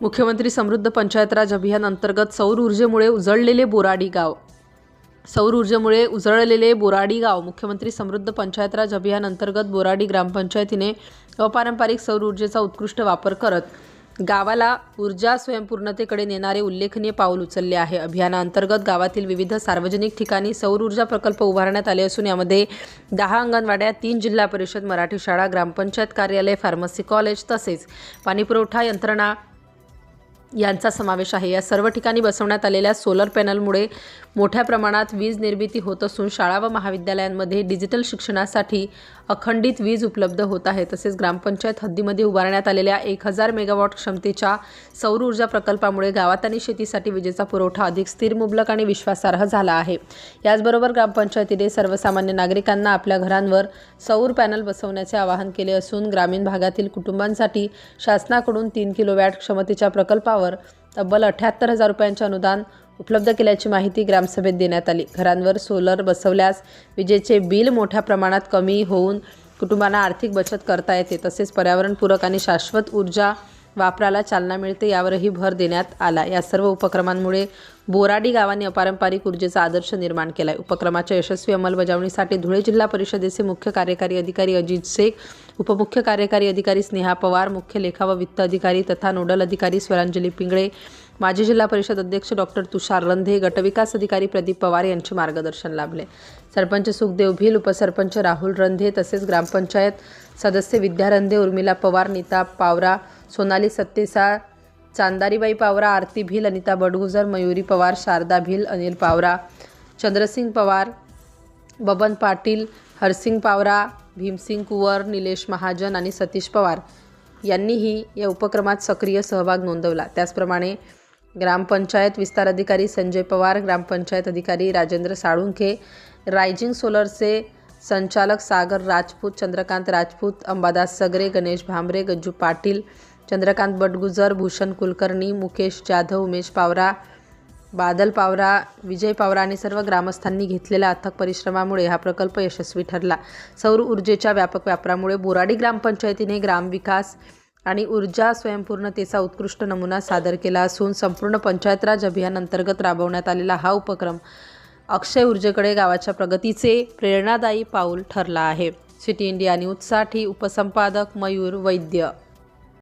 मुख्यमंत्री समृद्ध पंचायत राज अभियान अंतर्गत सौर ऊर्जेमुळे उजळलेले बोराडी गाव मुख्यमंत्री समृद्ध पंचायत राज अभियान अंतर्गत बोराडी ग्रामपंचायतीने अपारंपरिक सौर ऊर्जेचा उत्कृष्ट वापर करत गावाला ऊर्जा स्वयंपूर्णतेकडे नेणारे उल्लेखनीय पाऊल उचलले आहे। अभियानाअंतर्गत गावातील विविध सार्वजनिक ठिकाणी सौर ऊर्जा प्रकल्प उभारण्यात आले असून यामध्ये 10 अंगणवाड्या, 3 जिल्हा परिषद, मराठी शाळा, ग्रामपंचायत कार्यालय, फार्मसी कॉलेज तसेच पाणीपुरवठा यंत्रणा यांचा समावेश आहे। या सर्व ठिकाणी बसवण्यात आलेल्या सोलर पॅनलमुळे मोठ्या प्रमाणात वीज निर्मिती होत असून शाळा व महाविद्यालयांमध्ये डिजिटल शिक्षणासाठी अखंडित वीज उपलब्ध होत आहे। तसेच ग्रामपंचायत हद्दीमध्ये उभारण्यात आलेल्या 1000 मेगावॉट क्षमतेच्या सौर ऊर्जा प्रकल्पामुळे गावात आणि शेतीसाठी विजेचा पुरवठा अधिक स्थिर, मुबलक आणि विश्वासार्ह झाला आहे। याचबरोबर ग्रामपंचायतीने सर्वसामान्य नागरिकांना आपल्या घरांवर सौर पॅनल बसवण्याचे आवाहन केले असून ग्रामीण भागातील कुटुंबांसाठी शासनाकडून 3 किलोवॅट क्षमतेच्या प्रकल्पावर तब्बल 78,000 रुपयांचे अनुदान उपलब्ध केल्याची माहिती ग्रामसभेत देण्यात आली। घरांवर सोलर बसवल्यास विजेचे बिल मोठ्या प्रमाणात कमी होऊन कुटुंबांना आर्थिक बचत करता येते। तसेच पर्यावरणपूरक आणि शाश्वत ऊर्जा वापराला चालना मिळते, यावरही भर देण्यात आला। या सर्व उपक्रमांमुळे बोराडी गावाने अपारंपरिक ऊर्जेचा आदर्श निर्माण केला आहे। उपक्रमाच्या यशस्वी अंमलबजावणीसाठी धुळे जिल्हा परिषदेचे मुख्य कार्यकारी अधिकारी अजित शेख, उपमुख्य कार्यकारी अधिकारी स्नेहा पवार, मुख्य लेखा व वित्त अधिकारी तथा नोडल अधिकारी स्वरांजली पिंगळे, माजी जिल्हा परिषद अध्यक्ष डॉक्टर तुषार रंधे, गटविकास अधिकारी प्रदीप पवार यांचे मार्गदर्शन लाभले। सरपंच सुखदेव भिल, उपसरपंच राहुल रंधे तसेच ग्रामपंचायत सदस्य विद्या रंधे, उर्मिला पवार, नीता पावरा, सोनाली सत्तेसा, चांदारीबाई पावरा, आरती भिल, अनिता बडगुजर, मयुरी पवार, शारदा भिल, अनिल पावरा, चंद्रसिंग पवार, बबन पाटील, हरसिंग पावरा, भीमसिंग कुंवर, निलेश महाजन आणि सतीश पवार यांनीही या उपक्रमात सक्रिय सहभाग नोंदवला। त्याचप्रमाणे ग्रामपंचायत विस्तार अधिकारी संजय पवार, ग्रामपंचायत अधिकारी राजेंद्र साळुंखे, रायझिंग सोलरचे संचालक सागर राजपूत, चंद्रकांत राजपूत, अंबादास सगरे, गणेश भांबरे, गज्जू पाटील, चंद्रकांत बडगुजर, भूषण कुलकर्णी, मुकेश जाधव, उमेश पावरा, बादल पावरा, विजय पावरा आणि सर्व ग्रामस्थांनी घेतलेल्या अथक परिश्रमामुळे हा प्रकल्प यशस्वी ठरला। सौर ऊर्जेच्या व्यापक वापरामुळे बोराडी ग्रामपंचायतीने ग्रामविकास आणि ऊर्जा स्वयंपूर्णतेचा उत्कृष्ट नमुना सादर केला असून संपूर्ण पंचायत राज अभियान अंतर्गत राबवण्यात आलेला हा उपक्रम अक्षय ऊर्जेकडे गावाच्या प्रगतीचे प्रेरणादायी पाऊल ठरला आहे। सिटी इंडिया न्यूजसाठी उपसंपादक मयूर वैद्य।